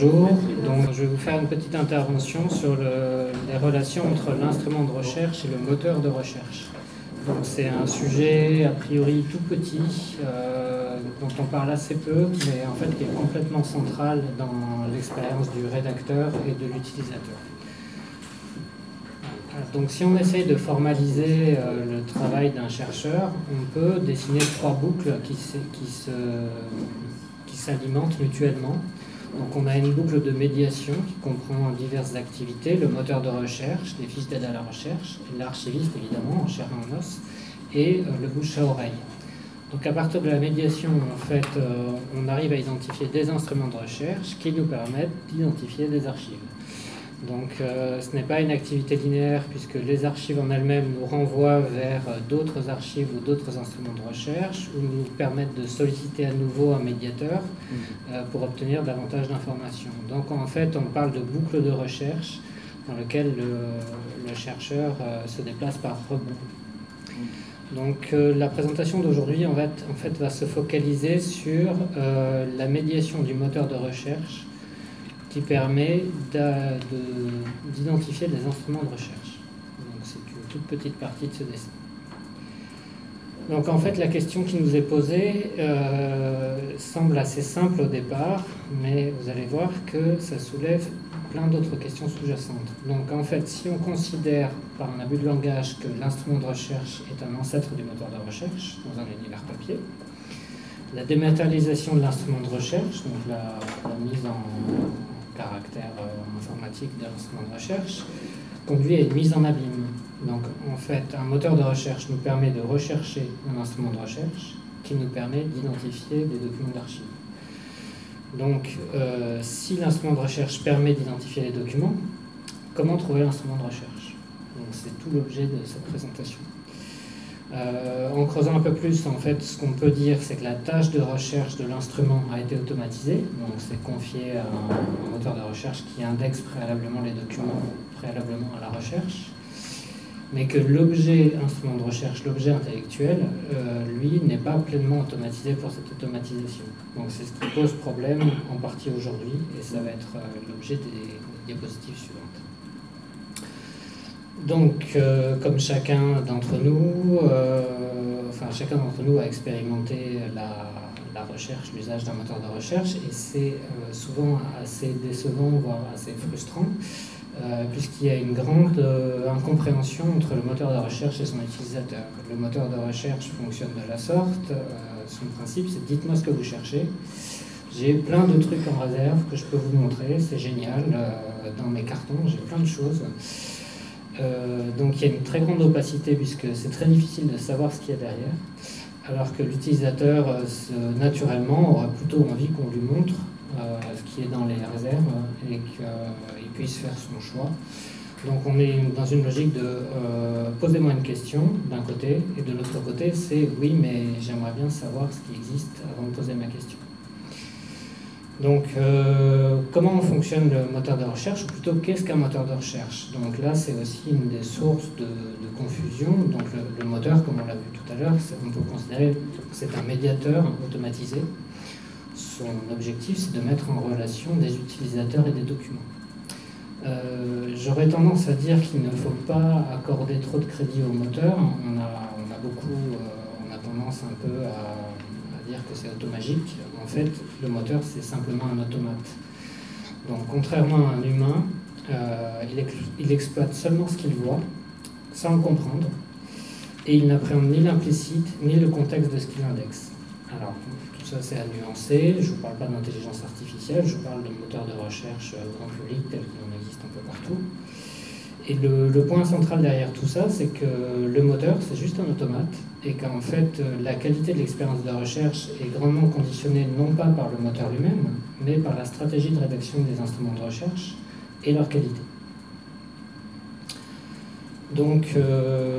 Bonjour, donc je vais vous faire une petite intervention sur les relations entre l'instrument de recherche et le moteur de recherche. Donc c'est un sujet a priori tout petit, dont on parle assez peu, mais en fait qui est complètement central dans l'expérience du rédacteur et de l'utilisateur. Donc si on essaye de formaliser le travail d'un chercheur, on peut dessiner trois boucles qui s'alimentent mutuellement. Donc on a une boucle de médiation qui comprend diverses activités, le moteur de recherche, les fiches d'aide à la recherche, l'archiviste évidemment, en chair et en os, et le bouche à oreille. Donc à partir de la médiation, en fait, on arrive à identifier des instruments de recherche qui nous permettent d'identifier des archives. Donc ce n'est pas une activité linéaire puisque les archives en elles-mêmes nous renvoient vers d'autres archives ou d'autres instruments de recherche ou nous permettent de solliciter à nouveau un médiateur pour obtenir davantage d'informations. Donc en fait on parle de boucle de recherche dans laquelle le chercheur se déplace par rebond. Donc la présentation d'aujourd'hui en fait, va se focaliser sur la médiation du moteur de recherche qui permet d'identifier des instruments de recherche. Donc c'est une toute petite partie de ce dessin. Donc en fait la question qui nous est posée semble assez simple au départ, mais vous allez voir que ça soulève plein d'autres questions sous-jacentes. Donc en fait si on considère par un abus de langage que l'instrument de recherche est un ancêtre du moteur de recherche dans un univers papier, la dématérialisation de l'instrument de recherche, donc la mise en caractère informatique de l'instrument de recherche, conduit à une mise en abîme. Donc en fait, un moteur de recherche nous permet de rechercher un instrument de recherche qui nous permet d'identifier des documents d'archives. Donc si l'instrument de recherche permet d'identifier les documents, comment trouver l'instrument de recherche? Donc c'est tout l'objet de cette présentation. En creusant un peu plus, en fait, ce qu'on peut dire, c'est que la tâche de recherche de l'instrument a été automatisée. Donc, c'est confié à un moteur de recherche qui indexe préalablement les documents préalablement à la recherche. Mais que l'objet instrument de recherche, l'objet intellectuel, lui, n'est pas pleinement automatisé pour cette automatisation. Donc, c'est ce qui pose problème en partie aujourd'hui, et ça va être l'objet des diapositives suivantes. Donc, comme chacun d'entre nous a expérimenté la recherche, l'usage d'un moteur de recherche, et c'est souvent assez décevant, voire assez frustrant, puisqu'il y a une grande incompréhension entre le moteur de recherche et son utilisateur. Le moteur de recherche fonctionne de la sorte, son principe c'est dites-moi ce que vous cherchez. J'ai plein de trucs en réserve que je peux vous montrer, c'est génial, dans mes cartons j'ai plein de choses. Donc il y a une très grande opacité puisque c'est très difficile de savoir ce qu'il y a derrière, alors que l'utilisateur naturellement aura plutôt envie qu'on lui montre ce qui est dans les réserves et qu'il puisse faire son choix. Donc on est dans une logique de posez-moi une question d'un côté, et de l'autre côté c'est oui mais j'aimerais bien savoir ce qui existe avant de poser ma question. Donc, comment fonctionne le moteur de recherche, ou plutôt qu'est-ce qu'un moteur de recherche? Donc là, c'est aussi une des sources de confusion. Donc le moteur, comme on l'a vu tout à l'heure, on peut considérer que c'est un médiateur automatisé. Son objectif, c'est de mettre en relation des utilisateurs et des documents. J'aurais tendance à dire qu'il ne faut pas accorder trop de crédit au moteur. On a tendance un peu à dire que c'est automagique. En fait, le moteur, c'est simplement un automate. Donc, contrairement à un humain, il exploite seulement ce qu'il voit, sans le comprendre, et il n'appréhende ni l'implicite, ni le contexte de ce qu'il indexe. Alors, tout ça, c'est à nuancer. Je ne vous parle pas d'intelligence artificielle, je vous parle de moteurs de recherche grand public, tels qu'il en existe un peu partout. Et le point central derrière tout ça, c'est que le moteur, c'est juste un automate, et qu'en fait, la qualité de l'expérience de recherche est grandement conditionnée non pas par le moteur lui-même, mais par la stratégie de rédaction des instruments de recherche et leur qualité. Donc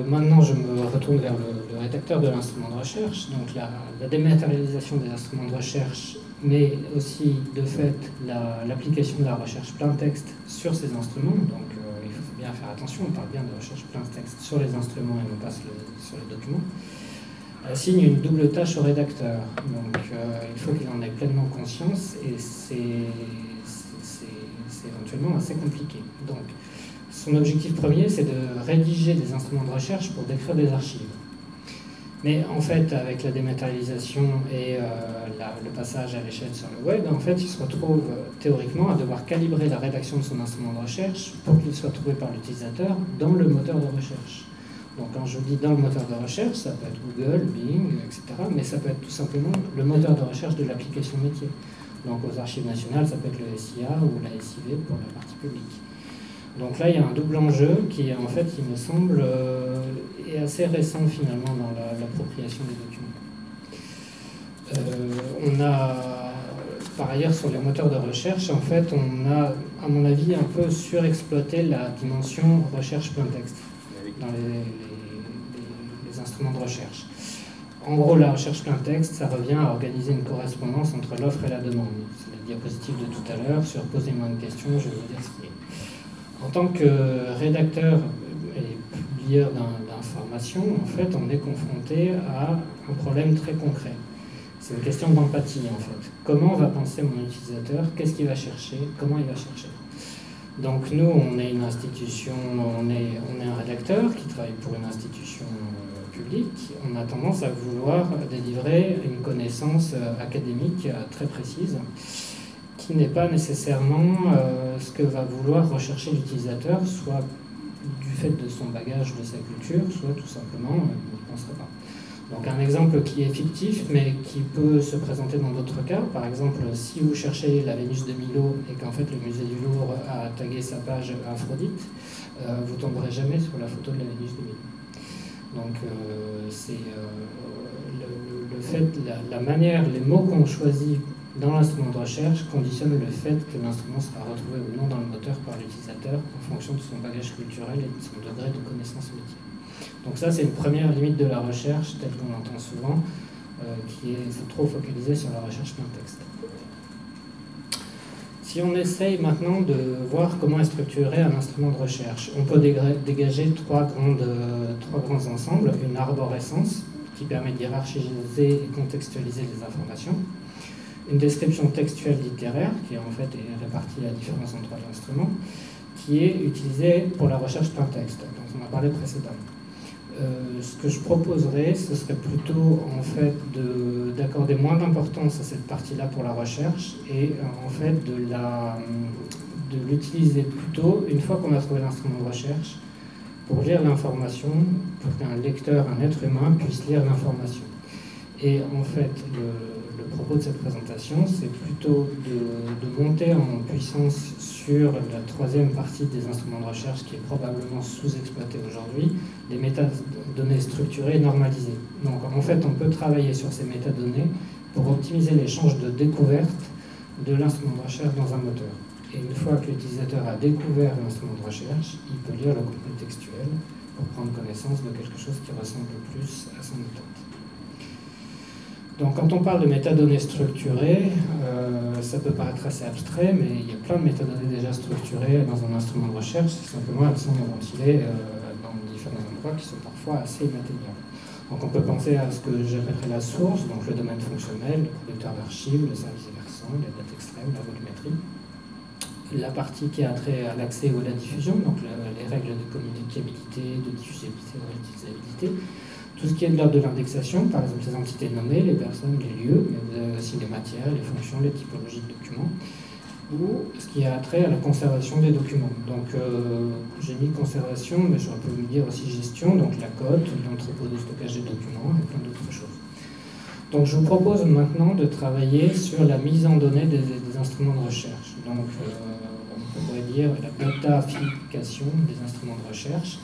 maintenant, je me retourne vers le rédacteur de l'instrument de recherche. Donc la dématérialisation des instruments de recherche, mais aussi de fait l'application de la recherche plein texte sur ces instruments. Donc il faut bien faire attention, on parle bien de recherche plein texte sur les instruments et non pas sur les documents. Assigne une double tâche au rédacteur. Donc il faut qu'il en ait pleinement conscience, et c'est c'est éventuellement assez compliqué. Donc, son objectif premier, c'est de rédiger des instruments de recherche pour décrire des archives. Mais en fait, avec la dématérialisation et le passage à l'échelle sur le web, en fait, il se retrouve théoriquement à devoir calibrer la rédaction de son instrument de recherche pour qu'il soit trouvé par l'utilisateur dans le moteur de recherche. Donc quand je dis dans le moteur de recherche, ça peut être Google, Bing, etc. Mais ça peut être tout simplement le moteur de recherche de l'application métier. Donc aux archives nationales, ça peut être le SIA ou la SIV pour la partie publique. Donc là, il y a un double enjeu qui, en fait, il me semble, est assez récent finalement dans l'appropriation des documents. On a, par ailleurs, sur les moteurs de recherche, en fait, on a, à mon avis, un peu surexploité la dimension recherche plein texte dans les instruments de recherche. En gros, la recherche plein texte, ça revient à organiser une correspondance entre l'offre et la demande. C'est la diapositive de tout à l'heure sur « Posez-moi une question, je vais vous dire ce qui est ». En tant que rédacteur et publieur d'informations, en fait, on est confronté à un problème très concret. C'est une question d'empathie, en fait. Comment va penser mon utilisateur? Qu'est-ce qu'il va chercher? Comment il va chercher? Donc nous, on est une institution, on est un rédacteur qui travaille pour une institution publique. On a tendance à vouloir délivrer une connaissance académique très précise, qui n'est pas nécessairement ce que va vouloir rechercher l'utilisateur, soit du fait de son bagage, de sa culture, soit tout simplement il n'y penserait pas. Donc un exemple qui est fictif, mais qui peut se présenter dans d'autres cas. Par exemple, si vous cherchez la Vénus de Milo et qu'en fait le musée du Louvre a tagué sa page Aphrodite, vous ne tomberez jamais sur la photo de la Vénus de Milo. Donc c'est le fait, la manière, les mots qu'on choisit dans l'instrument de recherche conditionne le fait que l'instrument sera retrouvé ou non dans le moteur par l'utilisateur en fonction de son bagage culturel et de son degré de connaissance métier. Donc ça, c'est une première limite de la recherche, telle qu'on l'entend souvent, qui est trop focalisée sur la recherche d'un texte. Si on essaye maintenant de voir comment est structuré un instrument de recherche, on peut dégager trois grands ensembles. Une arborescence, qui permet de hiérarchiser et contextualiser les informations. Une description textuelle littéraire, qui en fait est répartie la différence entre l'instrument, qui est utilisée pour la recherche plein texte, dont on a parlé précédemment. Ce que je proposerais, ce serait plutôt en fait d'accorder moins d'importance à cette partie-là pour la recherche et en fait de l'utiliser plutôt une fois qu'on a trouvé l'instrument de recherche pour lire l'information, pour qu'un lecteur, un être humain puisse lire l'information. Et en fait, le propos de cette présentation, c'est plutôt de monter en puissance sur la troisième partie des instruments de recherche qui est probablement sous-exploitée aujourd'hui, les métadonnées structurées et normalisées. Donc en fait, on peut travailler sur ces métadonnées pour optimiser l'échange de découverte de l'instrument de recherche dans un moteur. Et une fois que l'utilisateur a découvert l'instrument de recherche, il peut lire le contenu textuel pour prendre connaissance de quelque chose qui ressemble plus à son attente. Donc quand on parle de métadonnées structurées, ça peut paraître assez abstrait, mais il y a plein de métadonnées déjà structurées dans un instrument de recherche, simplement elles sont ventilées dans différents endroits qui sont parfois assez inatteignables. Donc on peut penser à ce que j'appellerais la source, donc le domaine fonctionnel, le producteur d'archives, le service versant, la date extrême, la volumétrie. La partie qui a trait à l'accès ou à la diffusion, donc les règles de communicabilité, de diffusibilité, de réutilisabilité. Tout ce qui est de l'ordre de l'indexation, par exemple les entités nommées, les personnes, les lieux, mais vous avez aussi les matières, les fonctions, les typologies de documents, ou ce qui a trait à la conservation des documents. Donc j'ai mis conservation, mais j'aurais pu vous dire aussi gestion, donc la cote, l'entrepôt de stockage des documents et plein d'autres choses. Donc je vous propose maintenant de travailler sur la mise en données des instruments de recherche. Donc on pourrait dire la datafication des instruments de recherche.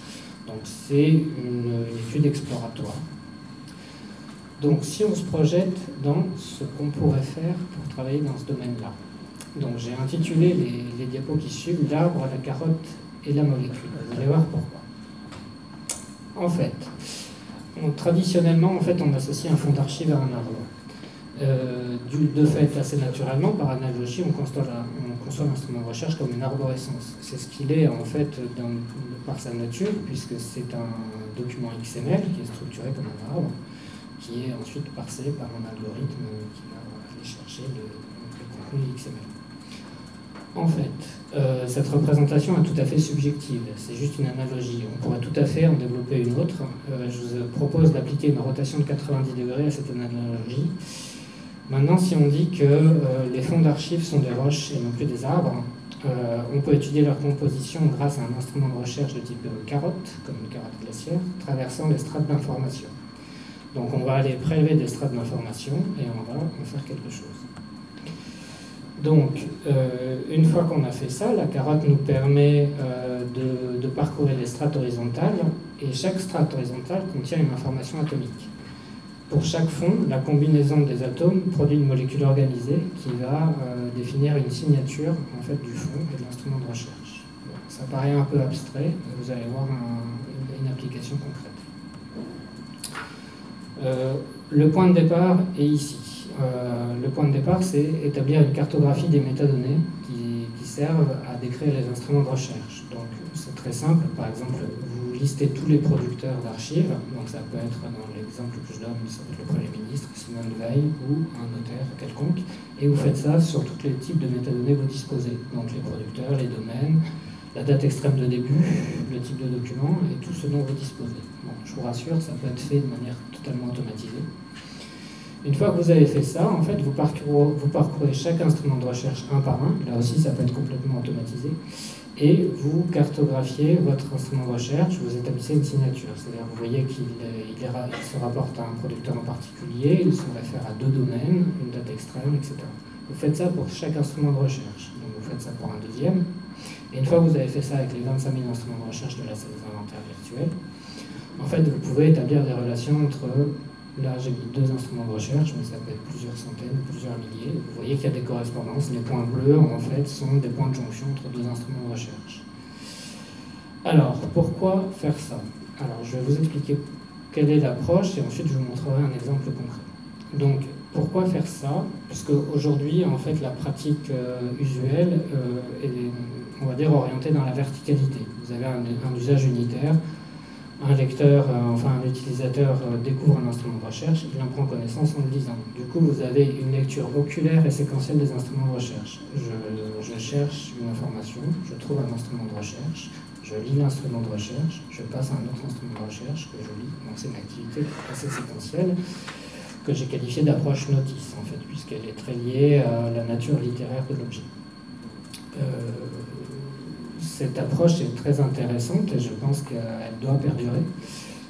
Donc c'est une étude exploratoire. Donc si on se projette dans ce qu'on pourrait faire pour travailler dans ce domaine-là. Donc j'ai intitulé les diapos qui suivent l'arbre, la carotte et la molécule. Vous allez voir pourquoi. En fait, traditionnellement, on associe un fond d'archives à un arbre. De fait, assez naturellement, par analogie, on conçoit l'instrument de recherche comme une arborescence. C'est ce qu'il est en fait par sa nature, puisque c'est un document XML qui est structuré comme un arbre, qui est ensuite parsé par un algorithme qui va aller chercher le contenu XML. En fait, cette représentation est tout à fait subjective, c'est juste une analogie. On pourrait tout à fait en développer une autre. Je vous propose d'appliquer une rotation de 90 degrés à cette analogie. Maintenant, si on dit que les fonds d'archives sont des roches et non plus des arbres, on peut étudier leur composition grâce à un instrument de recherche de type carotte, comme une carotte glaciaire, traversant les strates d'information. Donc on va aller prélever des strates d'information et on va en faire quelque chose. Donc, une fois qu'on a fait ça, la carotte nous permet de parcourir les strates horizontales, et chaque strate horizontale contient une information atomique. Pour chaque fond, la combinaison des atomes produit une molécule organisée qui va définir une signature en fait, du fond et de l'instrument de recherche. Bon, ça paraît un peu abstrait, mais vous allez voir une application concrète. Le point de départ est ici. Le point de départ, c'est établir une cartographie des métadonnées qui servent à décrire les instruments de recherche. Donc c'est très simple, par exemple, vous listez tous les producteurs d'archives, donc ça peut être dans l'exemple que je donne, ça peut être le Premier ministre, Simone Veil ou un notaire quelconque, et vous faites ça sur tous les types de métadonnées que vous disposez, donc les producteurs, les domaines, la date extrême de début, le type de document et tout ce dont vous disposez. Bon, je vous rassure, ça peut être fait de manière totalement automatisée. Une fois que vous avez fait ça, en fait, vous parcourez chaque instrument de recherche un par un, là aussi ça peut être complètement automatisé, et vous cartographiez votre instrument de recherche, vous établissez une signature, c'est-à-dire vous voyez qu'il se rapporte à un producteur en particulier, il se réfère à deux domaines, une date extrême, etc. Vous faites ça pour chaque instrument de recherche, donc vous faites ça pour un deuxième, et une fois que vous avez fait ça avec les 25 000 instruments de recherche de la salle des inventaires virtuels, en fait, vous pouvez établir des relations entre... Là, j'ai mis deux instruments de recherche, mais ça peut être plusieurs centaines, plusieurs milliers. Vous voyez qu'il y a des correspondances. Les points bleus, en fait, sont des points de jonction entre deux instruments de recherche. Alors, pourquoi faire ça? Alors, je vais vous expliquer quelle est l'approche et ensuite je vous montrerai un exemple concret. Donc, pourquoi faire ça? Puisque aujourd'hui, en fait, la pratique usuelle est, on va dire, orientée dans la verticalité. Vous avez un usage unitaire. Un lecteur, enfin un utilisateur découvre un instrument de recherche, il en prend connaissance en le lisant. Du coup, vous avez une lecture oculaire et séquentielle des instruments de recherche. Je cherche une information, je trouve un instrument de recherche, je lis l'instrument de recherche, je passe à un autre instrument de recherche que je lis. Donc c'est une activité assez séquentielle que j'ai qualifiée d'approche notice, en fait, puisqu'elle est très liée à la nature littéraire de l'objet. Cette approche est très intéressante et je pense qu'elle doit perdurer,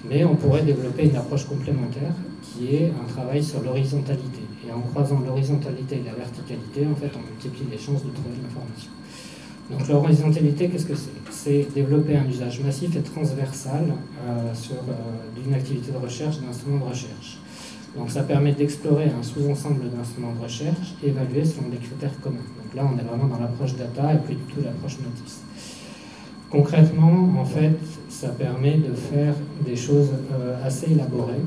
mais on pourrait développer une approche complémentaire qui est un travail sur l'horizontalité. Et en croisant l'horizontalité et la verticalité, en fait, on multiplie les chances de trouver de l'information. Donc l'horizontalité, qu'est-ce que c'est? C'est développer un usage massif et transversal d'une activité de recherche, d'instruments de recherche. Donc ça permet d'explorer un sous-ensemble d'instruments de recherche et évaluer selon des critères communs. Donc là, on est vraiment dans l'approche data et plus du tout l'approche notice. Concrètement, en fait, ça permet de faire des choses assez élaborées.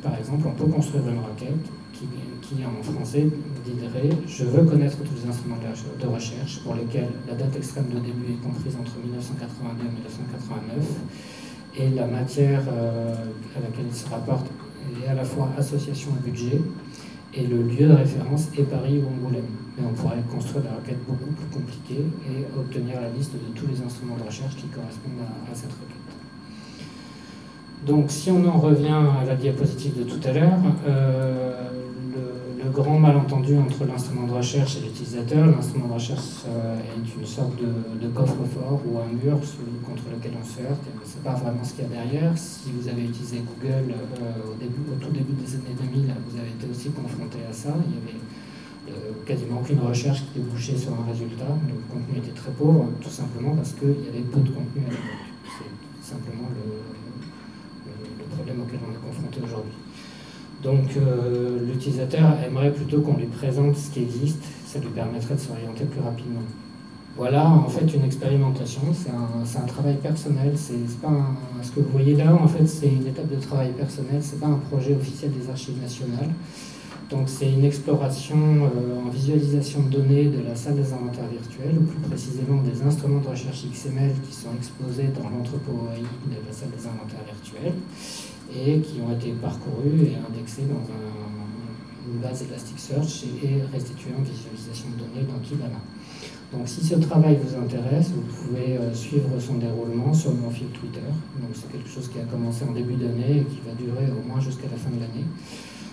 Par exemple, on peut construire une requête qui en français, dirait « Je veux connaître tous les instruments de recherche pour lesquels la date extrême de début est comprise entre 1982 et 1989 et la matière à laquelle il se rapporte est à la fois association et budget, et le lieu de référence est Paris ou Angoulême. Mais on pourrait construire des requêtes beaucoup plus compliquées et obtenir la liste de tous les instruments de recherche qui correspondent à cette requête. Donc si on en revient à la diapositive de tout à l'heure, le grand malentendu entre l'instrument de recherche et l'utilisateur, l'instrument de recherche est une sorte de coffre-fort ou un mur contre lequel on se heurte, et on ne sait pas vraiment ce qu'il y a derrière. Si vous avez utilisé Google au tout début des années 2000, vous avez été aussi confronté à ça. Il y avait quasiment aucune recherche qui débouchait sur un résultat. Le contenu était très pauvre, tout simplement parce qu'il y avait peu de contenu à l'époque. C'est simplement le problème auquel on est confronté aujourd'hui. Donc l'utilisateur aimerait plutôt qu'on lui présente ce qui existe, ça lui permettrait de s'orienter plus rapidement. Voilà en fait une expérimentation, c'est un travail personnel, c'est pas ce que vous voyez là en fait c'est une étape de travail personnel, c'est pas un projet officiel des archives nationales. Donc c'est une exploration en visualisation de données de la salle des inventaires virtuels, ou plus précisément des instruments de recherche XML qui sont exposés dans l'entrepôt AI de la salle des inventaires virtuels et qui ont été parcourus et indexés dans une base Elasticsearch et restitués en visualisation de données dans Kibana. Donc si ce travail vous intéresse, vous pouvez suivre son déroulement sur mon fil Twitter. Donc c'est quelque chose qui a commencé en début d'année et qui va durer au moins jusqu'à la fin de l'année.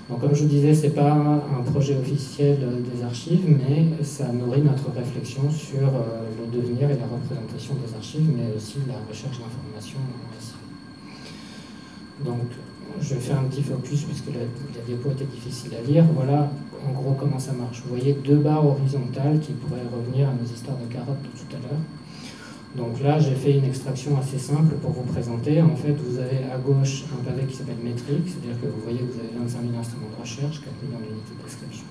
Donc comme je vous disais, ce n'est pas un projet officiel des archives, mais ça nourrit notre réflexion sur le devenir et la représentation des archives, mais aussi la recherche d'informations en récit. Donc je vais faire un petit focus puisque la diapo était difficile à lire. Voilà en gros comment ça marche. Vous voyez deux barres horizontales qui pourraient revenir à nos histoires de carottes de tout à l'heure. Donc là, j'ai fait une extraction assez simple pour vous présenter. En fait, vous avez à gauche un pavé qui s'appelle métrique, c'est-à-dire que vous voyez que vous avez 25 000 instruments de recherche, 4 millions d'unités de description.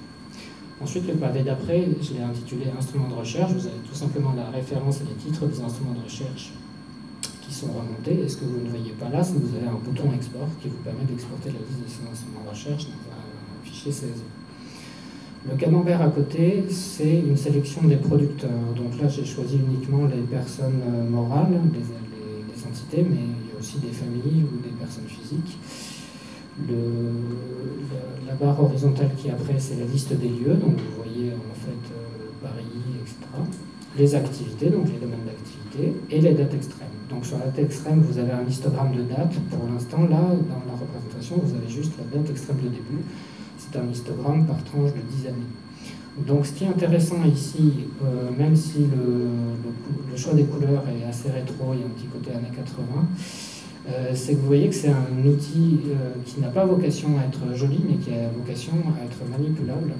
Ensuite, le pavé d'après, je l'ai intitulé instruments de recherche. Vous avez tout simplement la référence et les titres des instruments de recherche qui sont remontés. Et ce que vous ne voyez pas là, c'est que vous avez un bouton export qui vous permet d'exporter la liste de ces instruments de recherche dans un fichier CSV. Le camembert à côté, c'est une sélection des producteurs. Donc là, j'ai choisi uniquement les personnes morales, les entités, mais il y a aussi des familles ou des personnes physiques. La barre horizontale qui est après, c'est la liste des lieux. Donc vous voyez en fait Paris, etc. Les activités, donc les domaines d'activité, et les dates extrêmes. Donc sur la date extrême, vous avez un histogramme de dates. Pour l'instant, là, dans la représentation, vous avez juste la date extrême de début. C'est un histogramme par tranche de 10 années. Donc ce qui est intéressant ici, même si le choix des couleurs est assez rétro, il y a un petit côté années 80, c'est que vous voyez que c'est un outil qui n'a pas vocation à être joli, mais qui a vocation à être manipulable.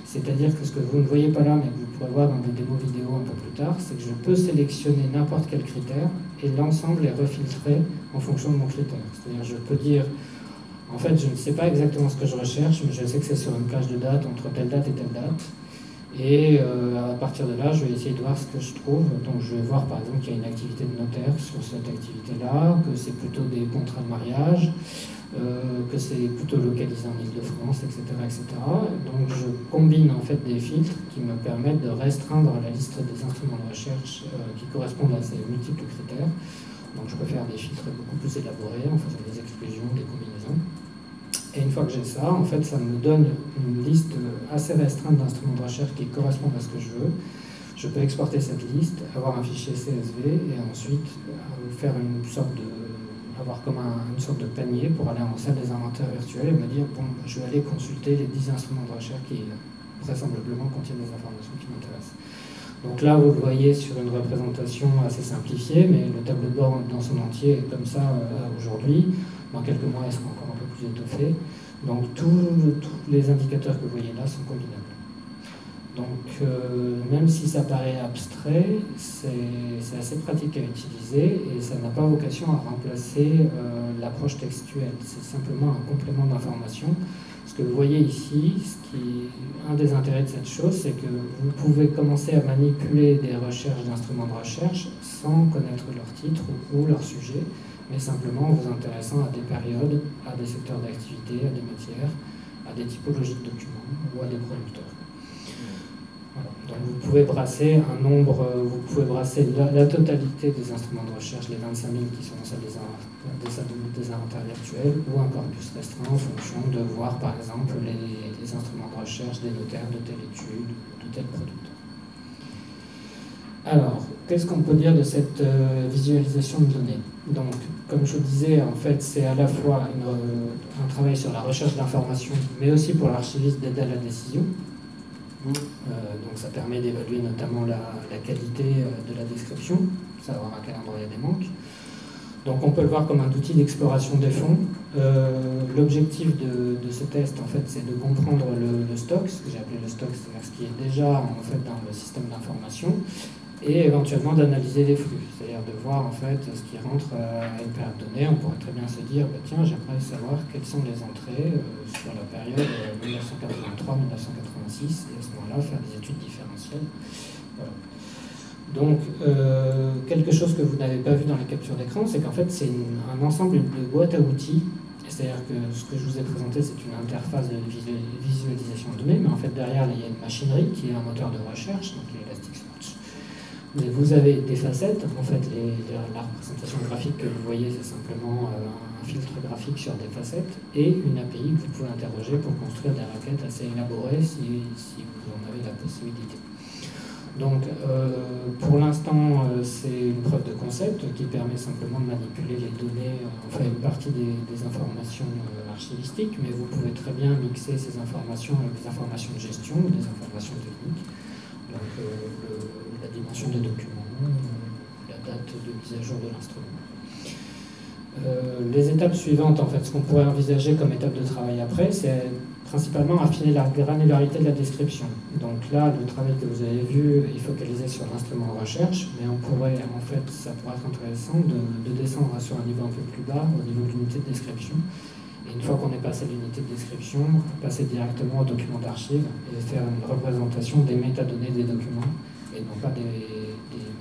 C'est-à-dire que ce que vous ne voyez pas là, mais que vous pourrez voir dans des démos vidéo un peu plus tard, c'est que je peux sélectionner n'importe quel critère et l'ensemble est refiltré en fonction de mon critère. C'est-à-dire je peux dire... En fait, je ne sais pas exactement ce que je recherche, mais je sais que c'est sur une plage de date, entre telle date et telle date. Et à partir de là, je vais essayer de voir ce que je trouve. Donc je vais voir par exemple qu'il y a une activité de notaire sur cette activité-là, que c'est plutôt des contrats de mariage, que c'est plutôt localisé en Île-de-France, etc., etc. Donc je combine en fait des filtres qui me permettent de restreindre la liste des instruments de recherche qui correspondent à ces multiples critères. Donc je peux faire des filtres beaucoup plus élaborés en faisant des exclusions, des combinaisons. Et une fois que j'ai ça, en fait, ça me donne une liste assez restreinte d'instruments de recherche qui correspondent à ce que je veux. Je peux exporter cette liste, avoir un fichier CSV et ensuite faire une sorte de, avoir comme une sorte de panier pour aller en salle des inventaires virtuels et me dire bon, je vais aller consulter les 10 instruments de recherche qui vraisemblablement contiennent des informations qui m'intéressent. Donc là, vous le voyez sur une représentation assez simplifiée, mais le tableau de bord dans son entier est comme ça aujourd'hui. Dans quelques mois, il sera encore un peu plus étoffé. Donc tous les indicateurs que vous voyez là sont combinables. Donc même si ça paraît abstrait, c'est assez pratique à utiliser et ça n'a pas vocation à remplacer l'approche textuelle. C'est simplement un complément d'information. Ce que vous voyez ici, un des intérêts de cette chose, c'est que vous pouvez commencer à manipuler des recherches d'instruments de recherche sans connaître leur titre ou leur sujet, mais simplement en vous intéressant à des périodes, à des secteurs d'activité, à des matières, à des typologies de documents ou à des producteurs. Voilà. Donc vous pouvez brasser un nombre, vous pouvez brasser la totalité des instruments de recherche, les 25 000 qui sont dans celle des inventaires virtuels, ou un corpus restreint en fonction de voir par exemple les instruments de recherche des notaires de telle étude, de tel producteur. Alors, qu'est-ce qu'on peut dire de cette visualisation de données? Donc, comme je vous disais, en fait, c'est à la fois un travail sur la recherche d'informations, mais aussi pour l'archiviste d'aider à la décision. Donc ça permet d'évaluer notamment la qualité de la description, savoir à quel endroit il y a des manques. Donc on peut le voir comme un outil d'exploration des fonds. L'objectif de ce test, en fait, c'est de comprendre le stock, ce que j'ai appelé le stock, c'est-à-dire ce qui est déjà en fait dans le système d'information, et éventuellement d'analyser les flux, c'est-à-dire de voir en fait ce qui rentre à une période donnée. On pourrait très bien se dire, bah, tiens, j'aimerais savoir quelles sont les entrées sur la période 1983-1986, et à ce moment-là faire des études différentielles. Voilà. Donc, quelque chose que vous n'avez pas vu dans la capture d'écran, c'est qu'en fait c'est un ensemble de boîtes à outils. C'est-à-dire que ce que je vous ai présenté, c'est une interface de visualisation de données, mais en fait derrière il y a une machinerie qui est un moteur de recherche, donc Elasticsearch. Mais vous avez des facettes, en fait la représentation graphique que vous voyez, c'est simplement un filtre graphique sur des facettes et une API que vous pouvez interroger pour construire des requêtes assez élaborées si vous en avez la possibilité. Donc, pour l'instant, c'est une preuve de concept qui permet simplement de manipuler les données, enfin une partie des informations archivistiques, mais vous pouvez très bien mixer ces informations avec des informations de gestion ou des informations techniques. Donc, la dimension des documents, la date de mise à jour de l'instrument. Les étapes suivantes, en fait, ce qu'on pourrait envisager comme étape de travail après, c'est principalement affiner la granularité de la description. Donc là, le travail que vous avez vu est focalisé sur l'instrument de recherche, mais on pourrait, en fait, ça pourrait être intéressant de descendre sur un niveau un peu plus bas, au niveau de l'unité de description. Et une fois qu'on est passé de l'unité de description, passer directement au document d'archive et faire une représentation des métadonnées des documents, et non pas des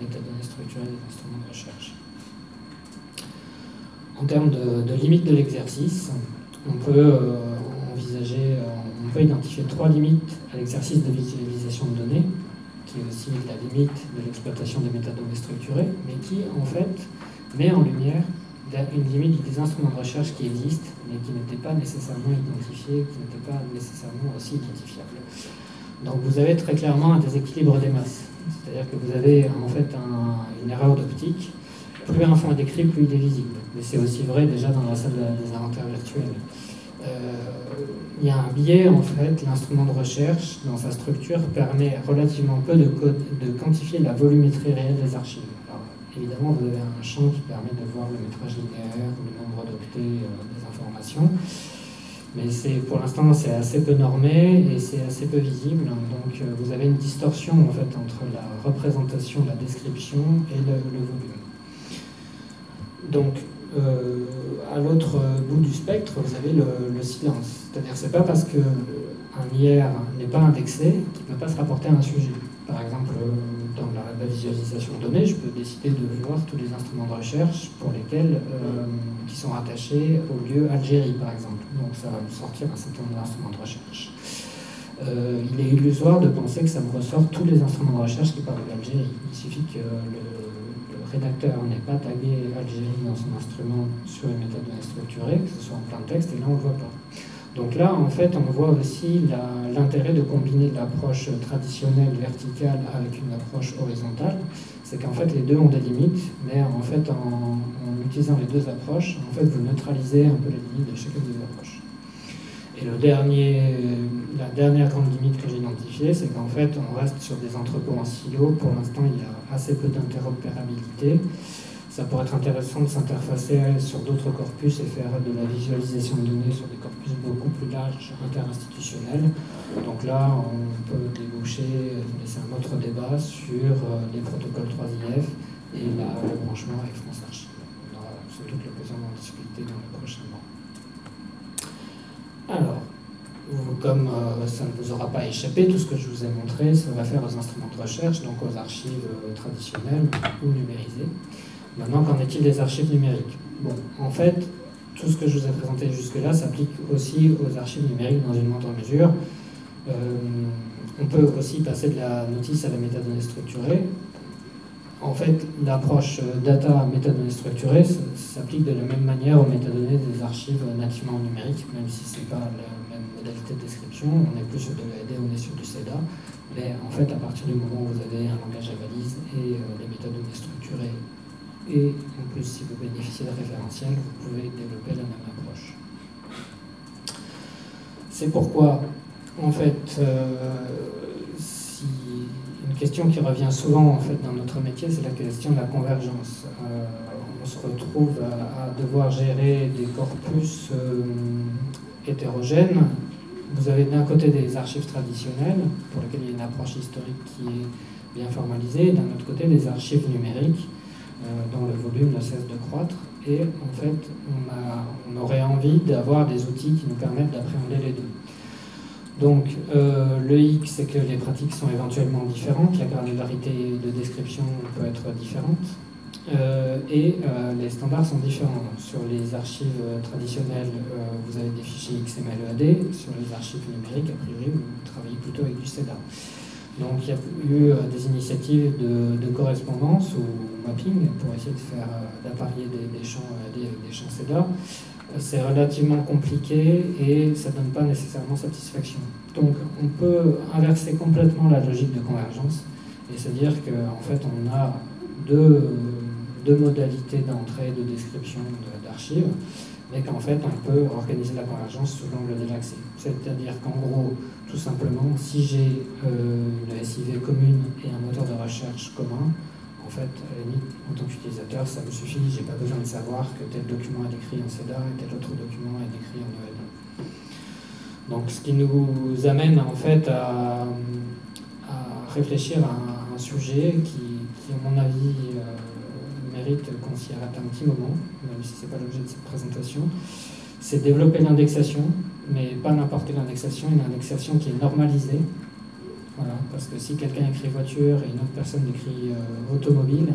métadonnées structurées des instruments de recherche. En termes de limites de l'exercice, on peut identifier 3 limites à l'exercice de visualisation de données, qui est aussi la limite de l'exploitation des métadonnées structurées, mais qui, en fait, met en lumière une limite des instruments de recherche qui existent, mais qui n'étaient pas nécessairement identifiés, qui n'étaient pas nécessairement aussi identifiables. Donc vous avez très clairement un déséquilibre des masses, c'est-à-dire que vous avez en fait une erreur d'optique. Plus un fond est décrit, plus il est visible. Mais c'est aussi vrai déjà dans la salle des inventaires virtuels. Il y a un biais, en fait, l'instrument de recherche, dans sa structure, permet relativement peu de quantifier la volumétrie réelle des archives. Alors, évidemment, vous avez un champ qui permet de voir le métrage linéaire, le nombre d'octets des informations, mais pour l'instant, c'est assez peu normé et c'est assez peu visible. Donc, vous avez une distorsion, en fait, entre la représentation, la description et le volume. Donc, à l'autre bout du spectre, vous avez le silence. C'est-à-dire que ce n'est pas parce qu'un IR n'est pas indexé qu'il ne peut pas se rapporter à un sujet. Par exemple, dans la visualisation de données, je peux décider de voir tous les instruments de recherche pour lesquels, qui sont rattachés au lieu Algérie, par exemple. Donc ça va me sortir un certain nombre d'instruments de recherche. Il est illusoire de penser que ça me ressort tous les instruments de recherche qui parlent d'Algérie. Il suffit que le rédacteur n'ait pas tagué Algérie dans son instrument sur les métadonnées structurées, que ce soit en plein texte, et là on ne le voit pas. Donc là, en fait, on voit aussi l'intérêt de combiner l'approche traditionnelle verticale avec une approche horizontale. C'est qu'en fait, les deux ont des limites, mais en fait, en utilisant les deux approches, en fait, vous neutralisez un peu les limites de chacune des approches. Et la dernière grande limite que j'ai identifiée, c'est qu'en fait, on reste sur des entrepôts en silo. Pour l'instant, il y a assez peu d'interopérabilité. Ça pourrait être intéressant de s'interfacer sur d'autres corpus et faire de la visualisation de données sur des corpus beaucoup plus larges, interinstitutionnels. Donc là, on peut déboucher, mais c'est un autre débat, sur les protocoles 3IF et le branchement avec France Archive. On aura sans doute l'occasion d'en discuter dans les prochains mois. Alors, comme ça ne vous aura pas échappé, tout ce que je vous ai montré, ça va faire aux instruments de recherche, donc aux archives traditionnelles ou numérisées. Maintenant, qu'en est-il des archives numériques? Bon, en fait, tout ce que je vous ai présenté jusque-là s'applique aussi aux archives numériques dans une moindre mesure. On peut aussi passer de la notice à la métadonnée structurée. En fait, l'approche data métadonnées structurées s'applique de la même manière aux métadonnées des archives nativement numériques, même si ce n'est pas la même modalité de description. On est plus sur de l'EAD, on est sur du CEDA. Mais en fait, à partir du moment où vous avez un langage à valise et les métadonnées structurées, et en plus, si vous bénéficiez de référentiels, vous pouvez développer la même approche. C'est pourquoi, en fait, une question qui revient souvent en fait, dans notre métier, c'est la question de la convergence. On se retrouve à devoir gérer des corpus hétérogènes. Vous avez d'un côté des archives traditionnelles, pour lesquelles il y a une approche historique qui est bien formalisée, et d'un autre côté des archives numériques, dont le volume ne cesse de croître. Et en fait, on aurait envie d'avoir des outils qui nous permettent d'appréhender les deux. Donc, le hic, c'est que les pratiques sont éventuellement différentes, la granularité de description peut être différente, et les standards sont différents. Sur les archives traditionnelles, vous avez des fichiers XML-EAD, sur les archives numériques, a priori, vous travaillez plutôt avec du CEDA. Donc, il y a eu des initiatives de correspondance ou mapping pour essayer d'apparier des champs EAD avec des champs CEDA. C'est relativement compliqué et ça ne donne pas nécessairement satisfaction. Donc on peut inverser complètement la logique de convergence Et c'est-à-dire qu'en fait, on a deux modalités d'entrée, de description d'archives, mais qu'en fait, on peut organiser la convergence sous l'angle de l'accès. C'est-à-dire qu'en gros, tout simplement, si j'ai une SIV commune et un moteur de recherche commun, en fait, à la limite, en tant qu'utilisateur, ça me suffit, j'ai pas besoin de savoir que tel document est écrit en CEDA et tel autre document est écrit en EL. Donc, ce qui nous amène en fait à réfléchir à un sujet qui à mon avis, mérite qu'on s'y arrête un petit moment, même si ce n'est pas l'objet de cette présentation, c'est développer l'indexation, mais pas n'importe quelle indexation, une indexation qui est normalisée. Voilà, parce que si quelqu'un écrit voiture et une autre personne écrit automobile,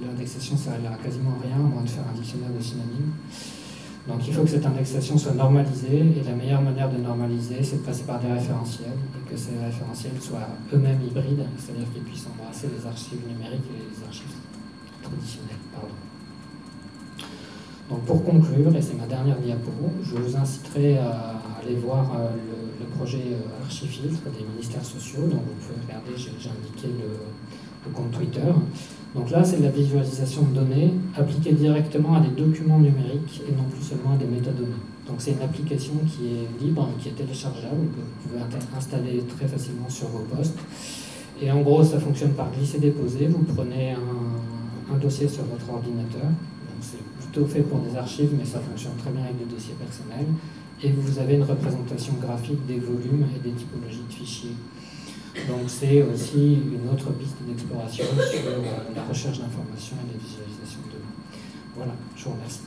l'indexation ça servira quasiment à rien, à moins de faire un dictionnaire de synonymes. Donc il faut que cette indexation soit normalisée, et la meilleure manière de normaliser, c'est de passer par des référentiels, et que ces référentiels soient eux-mêmes hybrides, c'est-à-dire qu'ils puissent embrasser les archives numériques et les archives traditionnelles. Pardon. Donc pour conclure, et c'est ma dernière diapo, je vous inciterai à aller voir le projet Archifiltre des ministères sociaux, donc vous pouvez regarder, j'ai indiqué le compte Twitter. Donc là, c'est de la visualisation de données appliquée directement à des documents numériques et non plus seulement à des métadonnées. Donc c'est une application qui est libre, qui est téléchargeable, que vous pouvez installer très facilement sur vos postes. Et en gros, ça fonctionne par glisser-déposer. Vous prenez un dossier sur votre ordinateur. C'est plutôt fait pour des archives, mais ça fonctionne très bien avec des dossiers personnels. Et vous avez une représentation graphique des volumes et des typologies de fichiers. Donc c'est aussi une autre piste d'exploration sur la recherche d'informations et des visualisations de données. Voilà, je vous remercie.